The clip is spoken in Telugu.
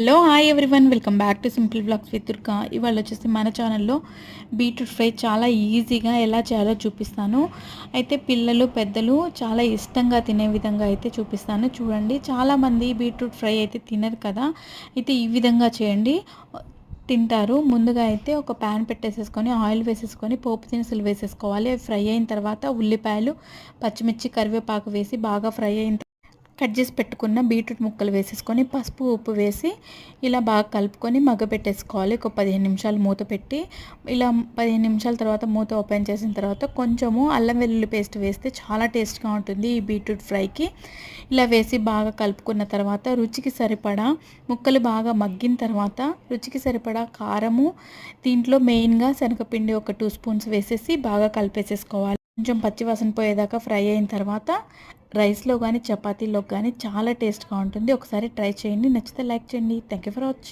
Hello hi everyone, welcome back to simple blogs with Durga. ఇవాళ వచ్చేసి మన ఛానల్లో బీట్రూట్ ఫ్రై చాలా ఈజీగా ఎలా చేయాలో చూపిస్తాను. అయితే పిల్లలు పెద్దలు చాలా ఇష్టంగా తినే విధంగా అయితే చూపిస్తాను. చూడండి, చాలామంది బీట్రూట్ ఫ్రై అయితే తినరు కదా. అయితే ఈ విధంగా చేయండి, తింటారు. ముందుగా అయితే ఒక ప్యాన్ పెట్టేసేసుకొని ఆయిల్ వేసేసుకొని పోపు దినుసులు వేసేసుకోవాలి. అవి ఫ్రై అయిన తర్వాత ఉల్లిపాయలు, పచ్చిమిర్చి, కరివేపాకు వేసి బాగా ఫ్రై అయిన కట్ చేసి పెట్టుకున్న బీట్రూట్ ముక్కలు వేసేసుకొని పసుపు ఉప్పు వేసి ఇలా బాగా కలుపుకొని మగ్గపెట్టేసుకోవాలి. ఒక 15 నిమిషాలు మూత పెట్టి ఇలా 15 నిమిషాల తర్వాత మూత ఓపెన్ చేసిన తర్వాత కొంచెము అల్లం వెల్లుల్లి పేస్ట్ వేస్తే చాలా టేస్ట్గా ఉంటుంది ఈ బీట్రూట్ ఫ్రైకి. ఇలా వేసి బాగా కలుపుకున్న తర్వాత రుచికి సరిపడా ముక్కలు బాగా మగ్గిన తర్వాత రుచికి సరిపడా కారము, దీంట్లో మెయిన్గా శనగపిండి ఒక 2 స్పూన్స్ వేసేసి బాగా కలిపేసేసుకోవాలి. కొంచెం పచ్చివాసన పోయేదాకా ఫ్రై అయిన తర్వాత రైస్లో కానీ చపాతీలో కానీ చాలా టేస్ట్గా ఉంటుంది. ఒకసారి ట్రై చేయండి, నచ్చితే లైక్ చేయండి. Thank you for watching.